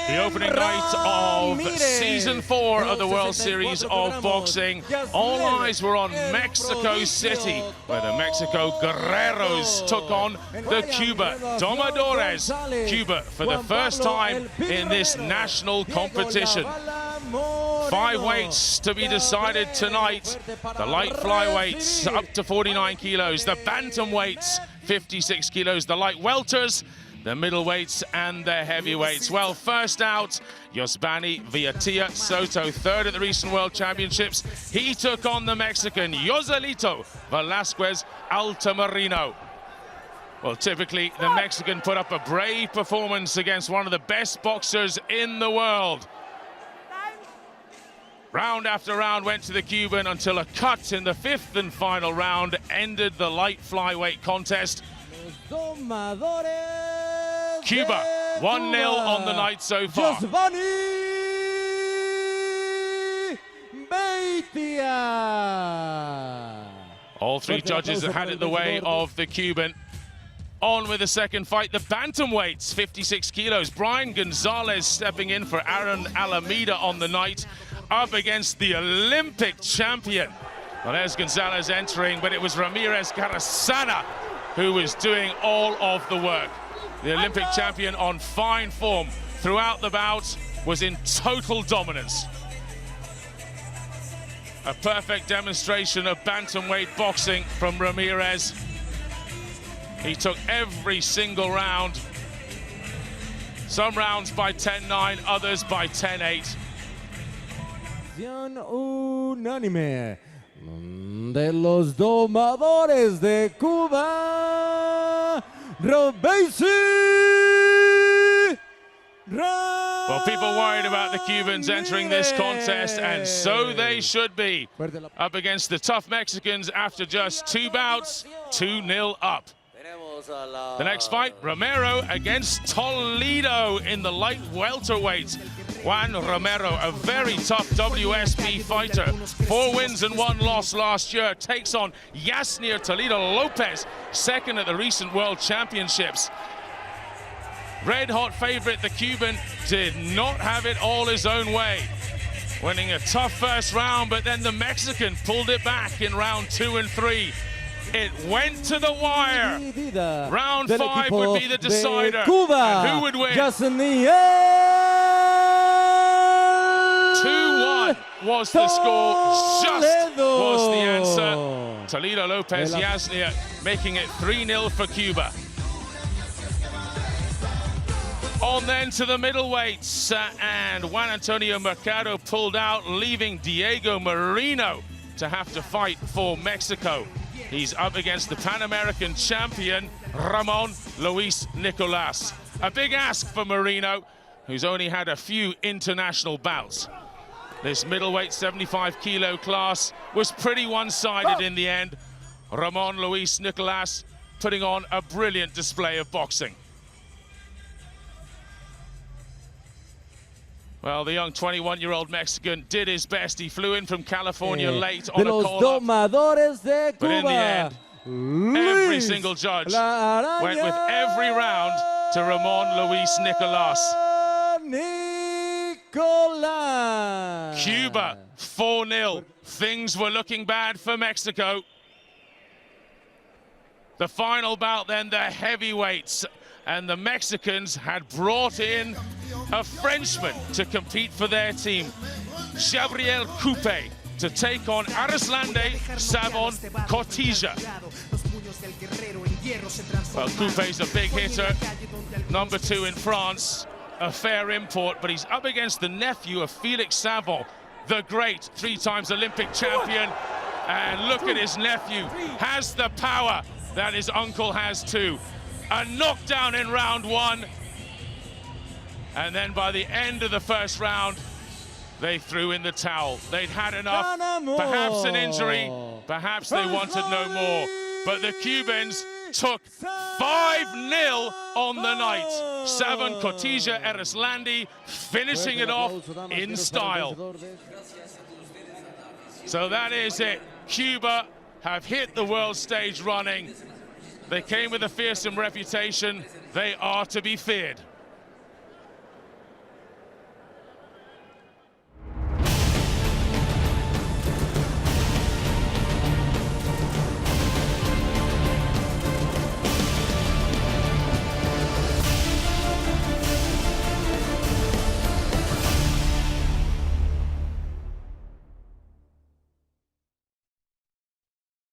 The opening night of Season 4 of the World Series of Boxing. All eyes were on Mexico City, where the Mexico Guerreros took on the Cuba Domadores. Cuba for the first time in this national competition. 5 weights to be decided tonight. The light flyweights up to 49 kilos. The bantamweights 56 kilos. The light welters, the middleweights and the heavyweights. Well, first out, Yosbani Villatia Soto, third at the recent World Championships. He took on the Mexican Joselito Velasquez Altamirano. Well, typically, the Mexican put up a brave performance against one of the best boxers in the world. Round after round went to the Cuban until a cut in the 5th and final round ended the light flyweight contest. Cuba 1-0 on the night so far. All 3 judges have had it the way of the Cuban. On with the second fight, the bantamweights, 56 kilos. Brian Gonzalez stepping in for Aaron Alameda on the night, up against the Olympic champion. Well, there's Gonzalez entering, but it was Ramirez Carasana who was doing all of the work. The Olympic champion on fine form throughout the bout, was in total dominance. A perfect demonstration of bantamweight boxing from Ramirez. He took every single round. Some rounds by 10-9, others by 10-8. Unánime de los Domadores de Cuba, Robesi. Well, people worried about the Cubans entering this contest, and so they should be. Up against the tough Mexicans after just 2 bouts, 2-0 up. The next fight, Romero against Toledo in the light welterweight. Juan Romero, a very tough WSB fighter. 4 wins and 1 loss last year. Takes on Yasnier Toledo Lopez, second at the recent World Championships. Red hot favorite, the Cuban, did not have it all his own way. Winning a tough first round, but then the Mexican pulled it back in round 2 and 3. It went to the wire. Round 5 would be the decider. And who would win? 2-1 was the score. Just was the answer. Toledo Lopez Yasnier making it 3-0 for Cuba. On then to the middleweights, and Juan Antonio Mercado pulled out, leaving Diego Marino to have to fight for Mexico. He's up against the Pan American champion, Ramon Luis Nicolas. A big ask for Marino, who's only had a few international bouts. This middleweight 75-kilo class was pretty one-sided in the end. Ramon Luis Nicolas putting on a brilliant display of boxing. Well, the young 21-year-old Mexican did his best. He flew in from California late on a call-up. But in the end, every single judge went with every round to Ramon Luis Nicolas. Cuba, 4-0. Things were looking bad for Mexico. The final bout then, the heavyweights. And the Mexicans had brought in a Frenchman to compete for their team, Gabriel Coupe, to take on Arislande Savon Cotija. Well, Coupe's a big hitter, number 2 in France, a fair import, but he's up against the nephew of Felix Savon, the great 3-time Olympic champion. And look at his nephew, has the power that his uncle has too. A knockdown in round 1. And then by the end of the first round, they threw in the towel. They'd had enough, perhaps an injury, perhaps they wanted no more. But the Cubans took 5-0 on the night. Savon Cotija Arislande finishing it off in style. So that is it. Cuba have hit the world stage running. They came with a fearsome reputation. They are to be feared.